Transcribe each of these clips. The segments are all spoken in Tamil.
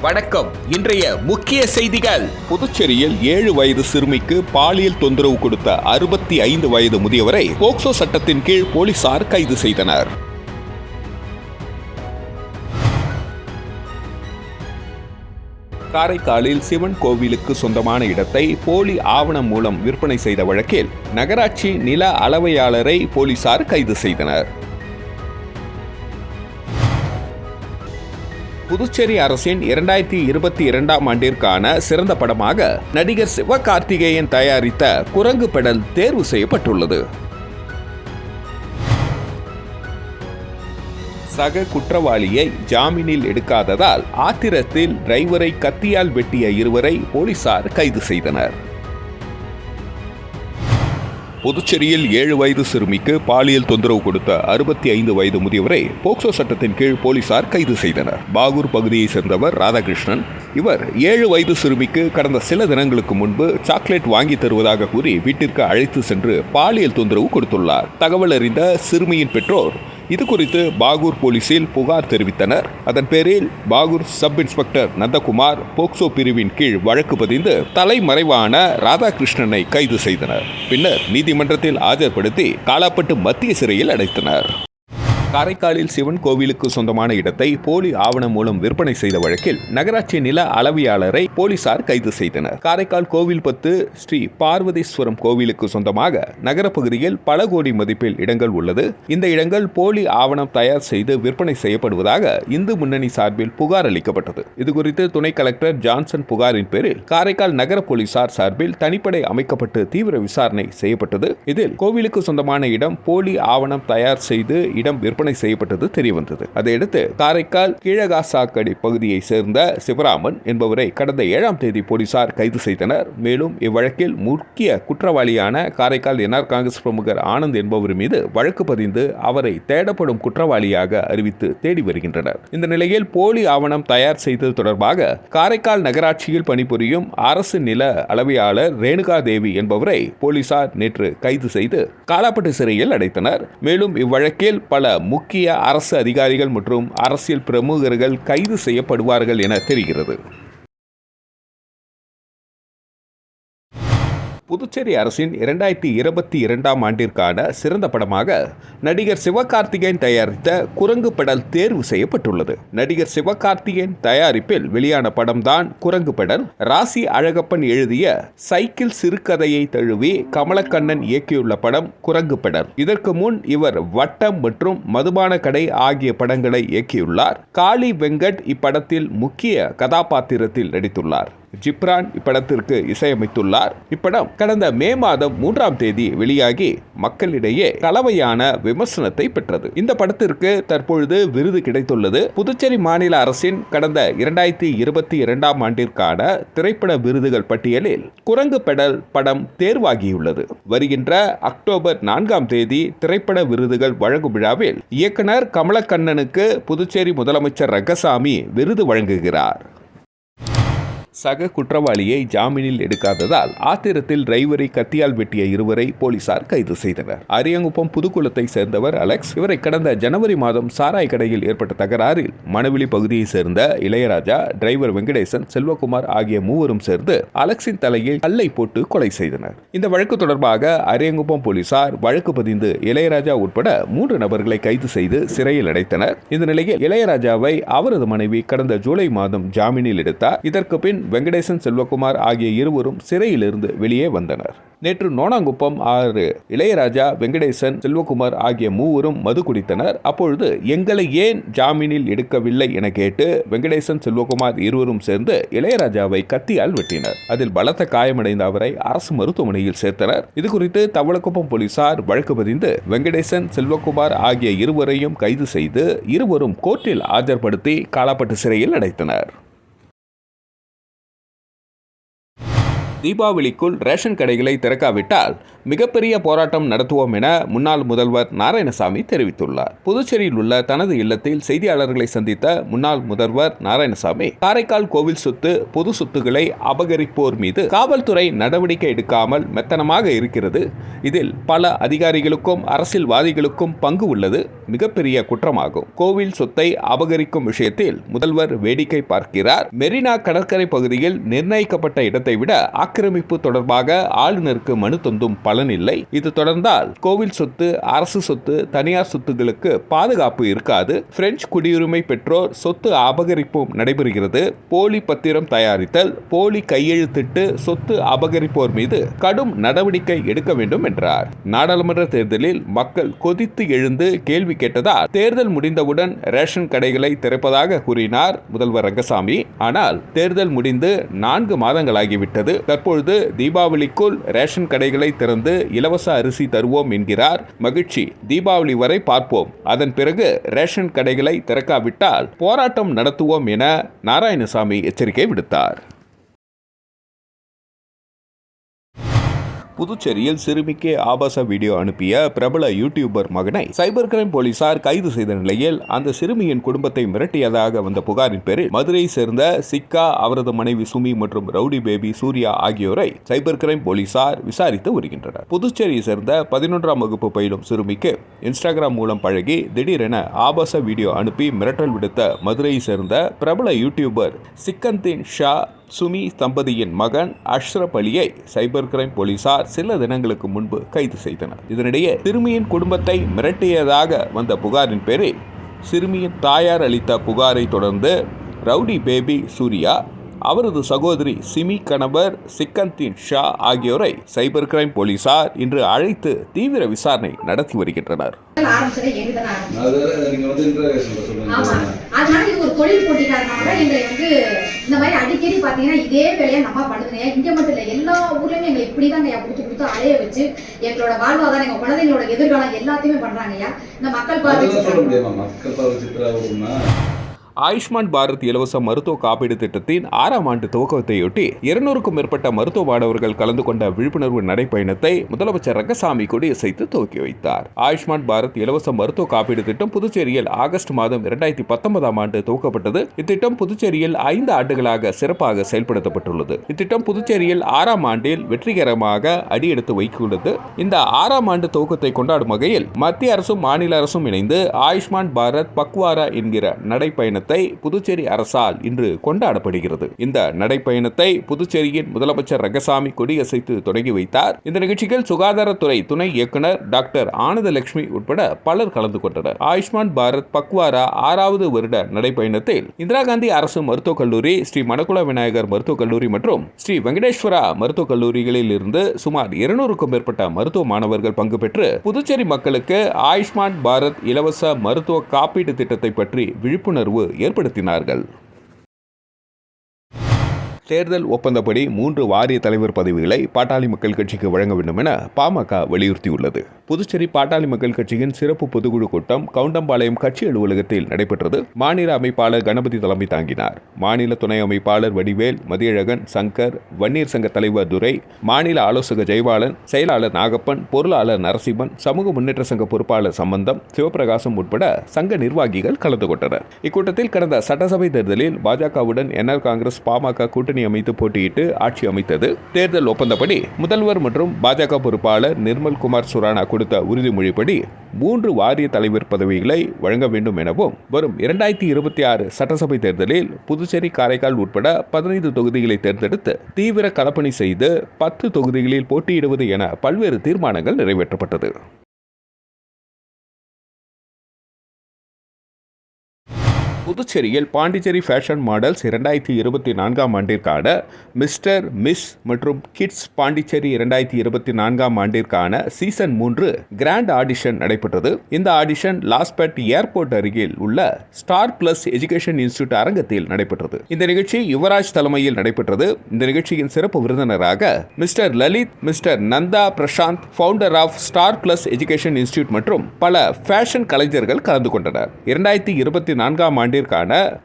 வணக்கம். இன்றைய முக்கிய செய்திகள். புதுச்சேரியில் 7 வயது சிறுமிக்கு பாலியல் தொந்தரவு கொடுத்த 65 வயது முதியவரை போக்சோ சட்டத்தின் கீழ் போலீசார் கைது செய்தனர். காரைக்காலில் சிவன் கோவிலுக்கு சொந்தமான இடத்தை போலி ஆவணம் மூலம் விற்பனை செய்த வழக்கில் நகராட்சி நில அளவையாளரை போலீசார் கைது செய்தனர். புதுச்சேரி அரசின் 2022ஆம் ஆண்டிற்கான சிறந்த படமாக நடிகர் சிவகார்த்திகேயன் தயாரித்த குரங்கு பெடல் தேர்வு செய்யப்பட்டுள்ளது. சக குற்றவாளியை ஜாமீனில் எடுக்காததால் ஆத்திரத்தில் டிரைவரை கத்தியால் வெட்டிய இருவரை போலீசார் கைது செய்தனர். புதுச்சேரியில் 7 வயது சிறுமிக்கு பாலியல் தொந்தரவு கொடுத்த 65 வயது முதியவரை போக்சோ சட்டத்தின் கீழ் போலீசார் கைது செய்தனர். பாகூர் பகுதியைச் சேர்ந்தவர் ராதாகிருஷ்ணன். இவர் 7 வயது சிறுமிக்கு கடந்த சில தினங்களுக்கு முன்பு சாக்லேட் வாங்கி தருவதாக கூறி வீட்டிற்கு அழைத்து சென்று பாலியல் தொந்தரவு கொடுத்துள்ளார். தகவல் அறிந்த சிறுமியின் பெற்றோர் இது குறித்து பாகூர் போலீசில் புகார் தெரிவித்தனர். அதன் பேரில் Bahour sub inspector Nandakumar POCSO பிரிவின் கீழ் வழக்கு பதிந்து தலைமறைவான ராதாகிருஷ்ணனை கைது செய்தனர். பின்னர் நீதிமன்றத்தில் ஆஜர்படுத்தி காலாப்பட்டு மத்திய சிறையில் அடைத்தனர். காரைக்காலில் சிவன் கோவிலுக்கு சொந்தமான இடத்தை போலி ஆவணம் மூலம் விற்பனை செய்த வழக்கில் நகராட்சி நில அளவையாளரை போலீசார் கைது செய்தனர். காரைக்கால் கோவில்பத்து ஸ்ரீ பார்வதீஸ்வரம் கோவிலுக்கு சொந்தமாக நகரப்பகுதியில் பல கோடி மதிப்பில் இடங்கள் உள்ளது. இந்த இடங்கள் போலி ஆவணம் தயார் செய்து விற்பனை செய்யப்படுவதாக இந்து முன்னணி சார்பில் புகார் அளிக்கப்பட்டது. இதுகுறித்து துணை கலெக்டர் ஜான்சன் புகாரின் பேரில் காரைக்கால் நகர போலீசார் சார்பில் தனிப்படை அமைக்கப்பட்டு தீவிர விசாரணை செய்யப்பட்டது. இதில் கோவிலுக்கு சொந்தமான இடம் போலி ஆவணம் தயார் செய்து இடம் விற்பனை செய்யப்பட்டது தெரியவந்தது. அதையடுத்து காரைக்கால் கீழகாசாக்கடி பகுதியை சேர்ந்த சிவராமன் என்பவரை கடந்த 7ஆம் தேதி போலீசார் கைது செய்தனர். மேலும் இவ்வழக்கில் முக்கிய குற்றவாளியான காரைக்கால் என்ஆர் காங்கிரஸ் பிரமுகர் ஆனந்த் என்பவர் மீது வழக்கு பதிந்து அவரை தேடப்படும் குற்றவாளியாக அறிவித்து தேடி வருகின்றனர். இந்த நிலையில் போலி ஆவணம் தயார் செய்தது தொடர்பாக காரைக்கால் நகராட்சியில் பணிபுரியும் அரசு நில அளவையாளர் ரேணுகா தேவி என்பவரை போலீசார் நேற்று கைது செய்து காலாப்பட்டு சிறையில் அடைத்தனர். மேலும் இவ்வழக்கில் பல முக்கிய அரசு அதிகாரிகள் மற்றும் அரசியல் பிரமுகர்கள் கைது செய்யப்படுவார்கள் என தெரிகிறது. புதுச்சேரி அரசின் 2022ஆம் ஆண்டிற்கான சிறந்த படமாக நடிகர் சிவகார்த்திகேயன் தயாரித்த குரங்கு பெடல் தேர்வு செய்யப்பட்டுள்ளது. நடிகர் சிவகார்த்திகேயன் தயாரிப்பில் வெளியான படம்தான் குரங்கு பெடல். ராசி அழகப்பன் எழுதிய சைக்கிள் சிறுகதையை தழுவி கமலக்கண்ணன் இயக்கியுள்ள படம் குரங்கு பெடல். இதற்கு முன் இவர் வட்டம் மற்றும் மதுபான கடை ஆகிய படங்களை இயக்கியுள்ளார். காளி வெங்கட் இப்படத்தில் முக்கிய கதாபாத்திரத்தில் நடித்துள்ளார். ஜிப்ரான் இப்படத்திற்கு இசையமைத்துள்ளார். இப்படம் கடந்த மே மாதம் 3ஆம் தேதி வெளியாகி மக்களிடையே கலவையான விமர்சனத்தை பெற்றது. இந்த படத்திற்கு தற்பொழுது விருது கிடைத்துள்ளது. புதுச்சேரி மாநில அரசின் கடந்த 2022ஆம் ஆண்டிற்கான திரைப்பட விருதுகள் பட்டியலில் குரங்கு பெடல் படம் தேர்வாகியுள்ளது. வருகின்ற அக்டோபர் 4ஆம் தேதி திரைப்பட விருதுகள் வழங்கும் விழாவில் இயக்குனர் கமலக்கண்ணனுக்கு புதுச்சேரி முதலமைச்சர் ரங்கசாமி விருது வழங்குகிறார். சக குற்றவாளியை ஜாமீனில் எடுக்காததால் ஆத்திரத்தில் டிரைவரை கத்தியால் வெட்டிய இருவரை போலீசார் கைது செய்தனர். அரியங்குப்பம் புதுக்குளத்தை சேர்ந்தவர் அலெக்ஸ். இவரை கடந்த ஜனவரி மாதம் சாராய் கடையில் ஏற்பட்ட தகராறில் மணவெளி பகுதியை சேர்ந்த இளையராஜா, டிரைவர் வெங்கடேசன், செல்வகுமார் ஆகிய மூவரும் சேர்ந்து அலெக்ஸின் தலையில் கல்லை போட்டு கொலை செய்தனர். இந்த வழக்கு தொடர்பாக அரியங்குப்பம் போலீசார் வழக்கு பதிந்து இளையராஜா உட்பட 3 நபர்களை கைது செய்து சிறையில் அடைத்தனர். இந்த நிலையில் இளையராஜாவை அவரது மனைவி கடந்த ஜூலை மாதம் ஜாமீனில் எடுத்தார். இதற்கு பின் வெங்கடேசன், செல்வகுமார் ஆகிய இருவரும் சிறையிலிருந்து வெளியே வந்தனர். நேற்று நோனாங்குப்பம் 6 இளையராஜா, வெங்கடேசன், செல்வகுமார் ஆகிய மூவரும் மது குடித்தனர். அப்பொழுது எங்களை ஏன் ஜாமீனில் எடுக்கவில்லை என கேட்டு வெங்கடேசன், செல்வகுமார் இருவரும் சேர்ந்து இளையராஜாவை கத்தியால் வெட்டினர். அதில் பலத்த காயமடைந்த அவரை அரசு மருத்துவமனையில் சேர்த்தனர். இதுகுறித்து தவளக்குப்பம் போலீசார் வழக்கு பதிந்து வெங்கடேசன், செல்வகுமார் ஆகிய இருவரையும் கைது செய்து இருவரும் கோர்ட்டில் ஆஜர்படுத்தி காலாப்பட்டு சிறையில் அடைத்தனர். தீபாவளிக்குள் ரேஷன் கடைகளை திறக்காவிட்டால் மிகப்பெரிய போராட்டம் நடத்துவோம் என முன்னாள் முதல்வர் நாராயணசாமி தெரிவித்துள்ளார். புதுச்சேரியில் உள்ள தனது இல்லத்தில் செய்தியாளர்களை சந்தித்த முன்னாள் முதல்வர் நாராயணசாமி, காரைக்கால் கோவில் சொத்து, பொது சொத்துக்களை அபகரிப்போர் மீது காவல்துறை நடவடிக்கை எடுக்காமல் மெத்தனமாக இருக்கிறது. இதில் பல அதிகாரிகளுக்கும் அரசியல்வாதிகளுக்கும் பங்கு உள்ளது. மிகப்பெரிய குற்றமாகும். கோவில் சொத்தை அபகரிக்கும் விஷயத்தில் முதல்வர் வேடிக்கை பார்க்கிறார். மெரினா கடற்கரை பகுதியில் நிர்ணயிக்கப்பட்ட இடத்தை விட ஆக்கிரமிப்பு தொடர்பாக ஆளுநருக்கு மனு தந்தும் பலன் இல்லை. இது தொடர்ந்தால் கோவில் சொத்து, அரசு சொத்து, தனியார் சொத்துகளுக்கு பாதுகாப்பு இருக்காது. பிரெஞ்சு குடியுரிமை பெற்றோர் சொத்து அபகரிப்பும் நடைபெறுகிறது. போலி பத்திரம் தயாரித்தல், போலி கையெழுத்திட்டு சொத்து அபகரிப்போர் மீது கடும் நடவடிக்கை எடுக்க வேண்டும் என்றார். நாடாளுமன்ற தேர்தலில் மக்கள் கொதித்து எழுந்து கேள்வி கேட்டதால் தேர்தல் முடிந்தவுடன் ரேஷன் கடைகளை திறப்பதாக கூறினார் முதல்வர் ரங்கசாமி. ஆனால் தேர்தல் முடிந்து 4 மாதங்களாகிவிட்டது. தற்பொழுது தீபாவளிக்குள் ரேஷன் கடைகளை திறந்து இலவச அரிசி தருவோம் என்கிறார். மகிழ்ச்சி, தீபாவளி வரை பார்ப்போம். அதன் பிறகு ரேஷன் கடைகளை திறக்காவிட்டால் போராட்டம் நடத்துவோம் என நாராயணசாமி எச்சரிக்கை விடுத்தார். புதுச்சேரியில் சிறுமிக்கு ஆபாச வீடியோ அனுப்பிய பிரபல யூடியூபர் மகனை சைபர் கிரைம் போலீசார் கைது செய்த நிலையில் அந்த சிறுமியின் குடும்பத்தை மிரட்டியதாக வந்த புகாரின் பேரில் மதுரையை சேர்ந்த சிக்கா, அவரது மனைவி சுமி மற்றும் ரவுடி பேபி சூர்யா ஆகியோரை சைபர் கிரைம் போலீசார் விசாரித்து வருகின்றனர். புதுச்சேரியை சேர்ந்த 11ஆம் வகுப்பு பயிலும் சிறுமிக்கு இன்ஸ்டாகிராம் மூலம் பழகி திடீரென ஆபாச வீடியோ அனுப்பி மிரட்டல் விடுத்த மதுரையை சேர்ந்த பிரபல யூடியூபர் சிக்கந்தின் ஷா சுமி தம்பதியின் மகன் அஷ்ரப் அலியை சைபர் கிரைம் போலீசார் சில தினங்களுக்கு முன்பு கைது செய்தனர். இதனிடையே சிறுமியின் குடும்பத்தை மிரட்டியதாக வந்த புகாரின் பேரில் சிறுமியின் தாயார் அளித்த புகாரை தொடர்ந்து ரவுடி பேபி சூர்யா, அவரது சகோதரி சிமி கணவர் சிக்கந்தின் ஷா ஆகியோரை சைபர் கிரைம் போலீசார் இன்று அழைத்து தீவிர விசாரணை நடத்தி வருகின்றனர். அதனால இது ஒரு தொழில் போட்டிக்காரனால எங்களை இந்த மாதிரி அடிக்கடி பாத்தீங்கன்னா இதே வேலையை நம்ம பண்ணுதுங்க. இங்க மட்டும் இல்ல, எல்லா ஊர்லயுமே எங்களை இப்படிதாங்க கொடுத்து அலைய வச்சு எங்களோட வாழ்வாதாரம், எங்க குழந்தைங்களோட எதிர்காலம் எல்லாத்தையுமே பண்றாங்கய்யா. இந்த மக்கள் ஆயுஷ்மான் பாரத் இலவச மருத்துவ காப்பீடு திட்டத்தின் 6ஆம் ஆண்டு துவக்கத்தையொட்டி 200க்கும் மேற்பட்ட மருத்துவ மாணவர்கள் கலந்து கொண்ட விழிப்புணர்வு நடைப்பயணத்தை முதலமைச்சர் ரங்கசாமி கொடியசைத்து துவக்கி வைத்தார். ஆயுஷ்மான் பாரத் இலவச மருத்துவ காப்பீடு திட்டம் புதுச்சேரியில் ஆகஸ்ட் மாதம் 2019ஆம் ஆண்டு துவக்கப்பட்டது. இத்திட்டம் புதுச்சேரியில் 5 ஆண்டுகளாக சிறப்பாக செயல்படுத்தப்பட்டுள்ளது. இத்திட்டம் புதுச்சேரியில் 6ஆம் ஆண்டில் வெற்றிகரமாக அடியெடுத்து வைத்துள்ளது. இந்த 6ஆம் ஆண்டு துவக்கத்தை கொண்டாடும் வகையில் மத்திய அரசும் மாநில அரசும் இணைந்து ஆயுஷ்மான் பாரத் பக்வாரா என்கிற நடைப்பயணத்தை புதுச்சேரி அரசால் இன்று கொண்டாடப்படுகிறது. இந்த நடைப்பயணத்தை புதுச்சேரியின் முதலமைச்சர் ரங்கசாமி கொடியசைத்து தொடங்கி வைத்தார். இந்த நிகழ்ச்சியில் சுகாதாரத்துறை துணை இயக்குனர் டாக்டர் ஆனந்தலட்சுமி உட்பட பலர் கலந்து கொண்டனர். ஆயுஷ்மான் பாரத் பக்வாரா 6வது வருட நடைப்பயணத்தில் இந்திரா காந்தி அரசு மருத்துவக் கல்லூரி, ஸ்ரீ மணக்குள விநாயகர் மருத்துவக் கல்லூரி மற்றும் ஸ்ரீ வெங்கடேஸ்வரா மருத்துவக் கல்லூரிகளில் இருந்து சுமார் 200க்கும் மேற்பட்ட மருத்துவ மாணவர்கள் பங்கு பெற்று புதுச்சேரி மக்களுக்கு ஆயுஷ்மான் பாரத் இலவச மருத்துவ காப்பீடு திட்டத்தை பற்றி விழிப்புணர்வு ஏற்படுத்தினார்கள். தேர்தல் ஒப்பந்தப்படி 3 வாரிய தலைவர் பதவிகளை பாட்டாளி மக்கள் கட்சிக்கு வழங்க வேண்டும் என பாமக வலியுறுத்தியுள்ளது. புதுச்சேரி பாட்டாளி மக்கள் கட்சியின் சிறப்பு பொதுக்குழு கூட்டம் கவுண்டம்பாளையம் கட்சி அலுவலகத்தில் நடைபெற்றது. மாநில அமைப்பாளர் கணபதி தலைமை தாங்கினார். மாநில துணை அமைப்பாளர் வடிவேல், மதியழகன், சங்கர், வன்னியர் சங்க தலைவர் துரை, மாநில ஆலோசகர் ஜெயபாலன், செயலாளர் நாகப்பன், பொருளாளர் நரசிம்மன், சமூக முன்னேற்ற சங்க பொறுப்பாளர் சம்பந்தம், சிவபிரகாசம் உட்பட சங்க நிர்வாகிகள் கலந்து கொண்டனர். இக்கூட்டத்தில் கடந்த சட்டசபை தேர்தலில் பாஜகவுடன் என்ஆர் காங்கிரஸ், பாமக கூட்டணி அமைத்து போட்டியிட்டு ஆட்சி அமைத்தது. தேர்தல் ஒப்பந்தப்படி முதல்வர் மற்றும் பாஜக பொறுப்பாளர் நிர்மல்குமார் சுரானா கொடுத்த உறுதிமொழிப்படி 3 வாரிய தலைவர் பதவிகளை வழங்க வேண்டும் எனவும் வரும் 2026 சட்டசபை தேர்தலில் புதுச்சேரி, காரைக்கால் உட்பட 15 தொகுதிகளை தேர்ந்தெடுத்து தீவிர களப்பணி செய்து 10 தொகுதிகளில் போட்டியிடுவது என பல்வேறு தீர்மானங்கள் நிறைவேற்றப்பட்டது. புதுச்சேரியில் பாண்டிச்சேரி ஃபேஷன் மாடல்ஸ் 2024ஆம் ஆண்டிற்கான மிஸ்டர், மிஸ் மற்றும் கிட்ஸ் பாண்டிச்சேரி 2024ஆம் ஆண்டிற்கான சீசன் 3 கிராண்ட் ஆடிஷன் நடைபெற்றது. இந்த ஆடிஷன் லாஸ்பேட் ஏர்போர்ட் அருகில் உள்ள ஸ்டார் பிளஸ் எஜுகேஷன் இன்ஸ்டிடியூட் அரங்கத்தில் நடைபெற்றது. இந்த நிகழ்ச்சி யுவராஜ் தலைமையில் நடைபெற்றது. இந்த நிகழ்ச்சியின் சிறப்பு விருந்தினராக mister Lalit, mister Nanda Prashanth, founder of star plus education institute மற்றும் பல ஃபேஷன் கலைஞர்கள் கலந்து கொண்டனர். 2024ஆம் ஆண்டிற்கான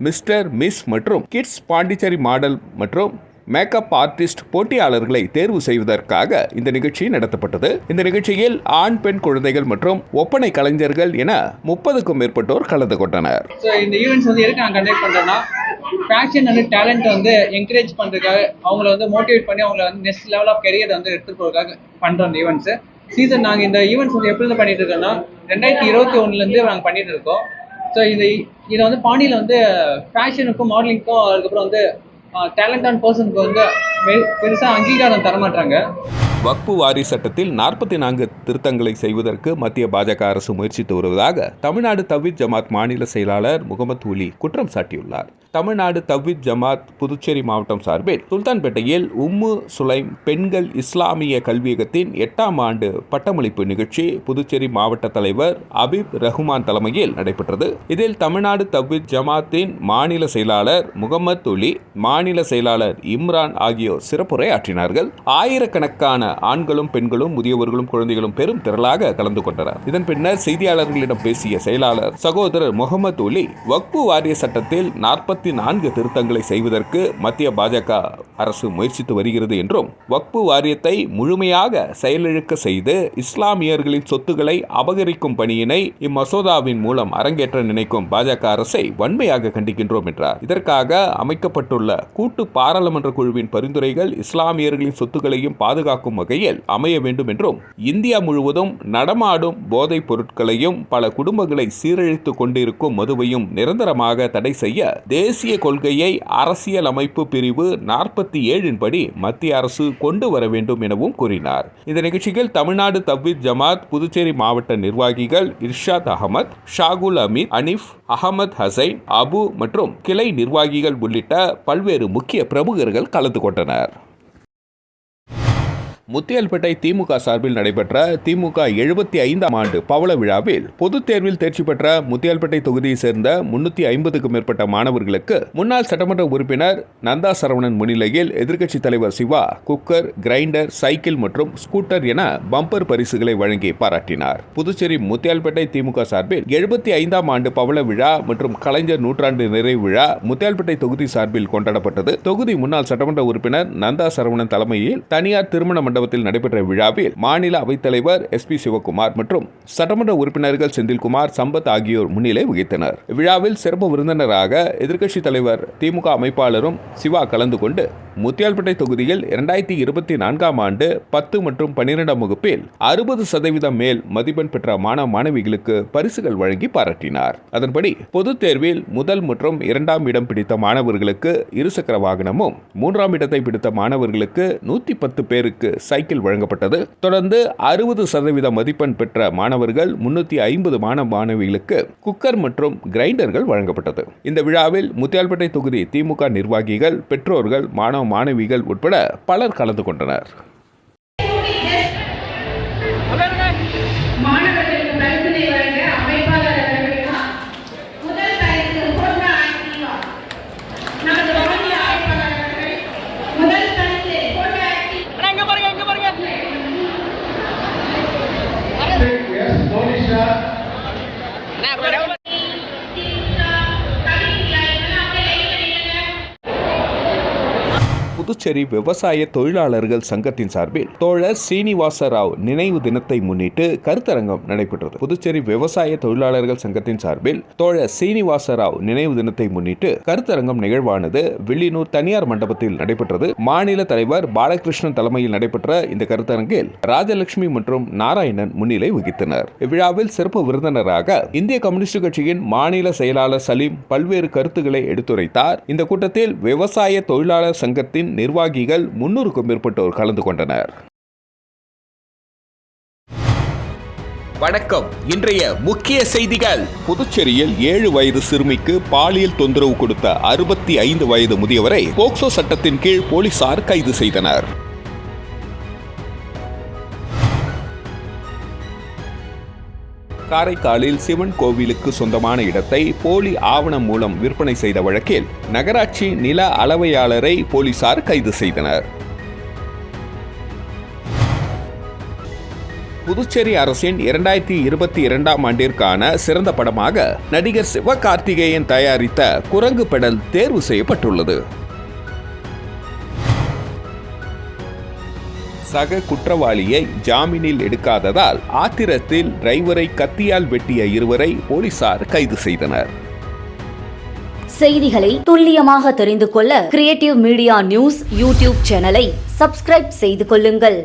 மிஸ்டர், மிஸ் மற்றும் கிட்ஸ் பாண்டிச்சேரி மாடல் மற்றும் மேக்கப் ஆர்டிஸ்ட் போட்டியாளர்களை தேர்வு செய்வதற்காக இந்த நிகழ்ச்சி நடத்தப்பட்டது. இந்த நிகழ்ச்சியில் ஆண், பெண் குழந்தைகள் மற்றும் ஒப்பனை கலைஞர்கள் என 30க்கும் மேற்பட்டோர் கலந்து கொண்டனர். இந்த ஈவெண்ட்ஸ் எதுக்கு நான் கண்டக்ட் பண்றேன்னா, பேஷன் அண்ட் டேலண்ட் என்கரேஜ் பண்றதுக்காக, அவங்கள மோட்டிவேட் பண்ணி அவங்கள நெக்ஸ்ட் லெவல் ஆஃப் கெரியர் எடுத்துட்டு போறதுக்காக பண்றோம் இந்த ஈவெண்ட்ஸ். நாங்கள் இந்த ஈவெண்ட்ஸ் எப்படி பண்ணிட்டு இருக்கோம்னா 2021 நாங்கள் பண்ணிட்டு இருக்கோம். ஸோ இதை பாண்டியில் ஃபேஷனுக்கும் மாடலிங்க்கும் அதுக்கப்புறம் டேலண்டான பர்சனுக்கு பெருசாக அங்கீகாரம் தரமாட்டாங்க. வக்பு வாரி சட்டத்தில் 44 திருத்தங்களை செய்வதற்கு மத்திய பாஜக அரசு முயற்சித்து வருவதாக தமிழ்நாடு தவ்ஹீத் ஜமாத் மாநில செயலாளர் முகமது உலி குற்றம் சாட்டியுள்ளார். தமிழ்நாடு தவ்ஹீத் ஜமாத் புதுச்சேரி மாவட்டம் சார்பில் சுல்தான்பேட்டையில் உம்மு சுலைம் பெண்கள் இஸ்லாமிய கல்வியகத்தின் 8ஆம் ஆண்டு பட்டமளிப்பு நிகழ்ச்சி புதுச்சேரி மாவட்ட தலைவர் அபீப் ரஹ்மான் தலைமையில் நடைபெற்றது. இதில் தமிழ்நாடு தவ்ஹீத் ஜமாத்தின் மாநில செயலாளர் முகமது உலி, மாநில செயலாளர் இம்ரான் ஆகியோர் சிறப்புரை ஆற்றினார்கள். ஆயிரக்கணக்கான ஆண்களும் பெண்களும் முதியவர்களும் குழந்தைகளும் பெரும் திரளாக கலந்து கொண்டனர். இதன் பின்னர் செய்தியாளர்களிடம் பேசிய செயலாளர் சகோதரர் முகமது உலி, வக்பு வாரிய சட்டத்தில் 44 திருத்தங்களை செய்வதற்கு மத்திய பாஜக அரசு முயற்சித்து வருகிறது என்றும், வக்பு வாரியத்தை முழுமையாக செயலிழக்க செய்து இஸ்லாமியர்களின் சொத்துக்களை அபகரிக்கும் பணியினை இம்மசோதாவின் மூலம் அரங்கேற்ற நினைக்கும் பாஜக அரசை வன்மையாக கண்டிக்கின்றோம் என்றார். இதற்காக அமைக்கப்பட்டுள்ள கூட்டு பாராளுமன்ற குழுவின் பரிந்துரைகள் இஸ்லாமியர்களின் சொத்துக்களையும் பாதுகாக்கும் வகையில் அமைய வேண்டும் என்றும், இந்தியா முழுவதும் நடமாடும் போதைப் பொருட்களையும் பல குடும்பங்களை சீரழித்துக் கொண்டிருக்கும் மதுவையும் நிரந்தரமாக தடை செய்ய தேசிய கொள்கையை அரசியல் அமைப்பு பிரிவு 47 படி மத்திய அரசு கொண்டு வர வேண்டும் எனவும் கூறினார். இந்த நிகழ்ச்சியில் தமிழ்நாடு தவ்ஹீத் ஜமாத் புதுச்சேரி மாவட்ட நிர்வாகிகள் இர்ஷாத் அகமது, ஷாகுல் அமீத், அனீஃப், அகமது ஹசைன், அபு மற்றும் கிளை நிர்வாகிகள் உள்ளிட்ட பல்வேறு முக்கிய பிரமுகர்கள் கலந்து கொண்டனர். முத்தியால்பேட்டை திமுக சார்பில் நடைபெற்ற திமுக 75ஆம் ஆண்டு பவள விழாவில் பொதுத் தேர்வில் தேர்ச்சி பெற்ற முத்தியால்பேட்டை தொகுதியை சேர்ந்த 350க்கும் மேற்பட்ட மாணவர்களுக்கு முன்னாள் சட்டமன்ற உறுப்பினர் நந்தா சரவணன் முன்னிலையில் எதிர்க்கட்சித் தலைவர் சிவா குக்கர், கிரைண்டர், சைக்கிள் மற்றும் ஸ்கூட்டர் என பம்பர் பரிசுகளை வழங்கி பாராட்டினார். புதுச்சேரி முத்தியால்பேட்டை திமுக சார்பில் 75ஆம் ஆண்டு பவள விழா மற்றும் கலைஞர் நூற்றாண்டு நிறைவு விழா முத்தியால்பேட்டை தொகுதி சார்பில் கொண்டாடப்பட்டது. தொகுதி முன்னாள் சட்டமன்ற உறுப்பினர் நந்தா சரவணன் தலைமையில் தனியார் திருமண மண்டபத்தில் நடைபெற்ற விழாவில் மாநில அவைத்தலைவர் SP சிவகுமார் மற்றும் சட்டமன்ற உறுப்பினர்கள் செந்தில்குமார், சம்பத் ஆகியோர் முன்னிலை வகித்தனர். விழாவில் சிறப்பு விருந்தினராக எதிர்க்கட்சித் தலைவர் திமுக அமைப்பாளரும் சிவா கலந்து கொண்டு முத்தியால்பேட்டை தொகுதியில் 2024ஆம் ஆண்டு 10 மற்றும் 12ஆம் வகுப்பில் 60% மேல் மதிப்பெண் பெற்ற மாணவ மாணவிகளுக்கு பரிசுகள் வழங்கி பாராட்டினார். அதன்படி பொதுத் தேர்வில் முதல் மற்றும் 2ஆம் இடம் பிடித்த மாணவர்களுக்கு இருசக்கர வாகனமும், 3ஆம் இடத்தை பிடித்த மாணவர்களுக்கு 110 பேருக்கு சைக்கிள் வழங்கப்பட்டது. தொடர்ந்து 60% மதிப்பெண் பெற்ற மாணவர்கள் 350 மாணவ மாணவிகளுக்கு குக்கர் மற்றும் கிரைண்டர்கள் வழங்கப்பட்டது. இந்த விழாவில் முத்தியால்பேட்டை தொகுதி திமுக நிர்வாகிகள், பெற்றோர்கள், மாணவ மாணவிகள் உட்பட பலர் கலந்து கொண்டனர். புதுச்சேரி விவசாய தொழிலாளர்கள் சங்கத்தின் சார்பில் தோழர் சீனிவாச ராவ் நினைவு தினத்தை முன்னிட்டு கருத்தரங்கம் நடைபெற்றது. புதுச்சேரி விவசாய தொழிலாளர்கள் சங்கத்தின் சார்பில் தோழர் சீனிவாச ராவ் நினைவு தினத்தை முன்னிட்டு கருத்தரங்கம் நிகழ்வானது வில்லியனூர் தனியார் மண்டபத்தில் நடைபெற்றது. மாநில தலைவர் பாலகிருஷ்ணன் தலைமையில் நடைபெற்ற இந்த கருத்தரங்கில் ராஜலட்சுமி மற்றும் நாராயணன் முன்னிலை வகித்தனர். இவ்விழாவில் சிறப்பு விருந்தினராக இந்திய கம்யூனிஸ்ட் கட்சியின் மாநில செயலாளர் சலீம் பல்வேறு கருத்துக்களை எடுத்துரைத்தார். இந்த கூட்டத்தில் விவசாய தொழிலாளர் சங்கத்தின் நிர்வாகிகள் 300க்கும் மேற்பட்டோர் கலந்து கொண்டனர். வணக்கம். இன்றைய முக்கிய செய்திகள். புதுச்சேரியில் 7 வயது சிறுமிக்கு பாலியல் தொந்தரவு கொடுத்த 65 வயது முதியவரை போக்சோ சட்டத்தின் கீழ் போலீசார் கைது செய்தனர். காரைக்காலில் சிவன் கோவிலுக்கு சொந்தமான இடத்தை போலி ஆவணம் மூலம் விற்பனை செய்த வழக்கில் நகராட்சி நில அளவையாளரை போலீசார் கைது செய்தனர். புதுச்சேரி அரசின் 2022ஆம் ஆண்டிற்கான சிறந்த படமாக நடிகர் சிவகார்த்திகேயன் தயாரித்த குரங்கு பெடல் தேர்வு செய்யப்பட்டுள்ளது. சக குற்றவாளியை ஜாமீனில் எடுக்காததால் ஆத்திரத்தில் டிரைவரை கத்தியால் வெட்டிய இருவரை போலீசார் கைது செய்தனர். செய்திகளை துல்லியமாக தெரிந்து கொள்ள கிரியேட்டிவ் மீடியா நியூஸ் யூடியூப் சேனலை சப்ஸ்கிரைப் செய்து கொள்ளுங்கள்.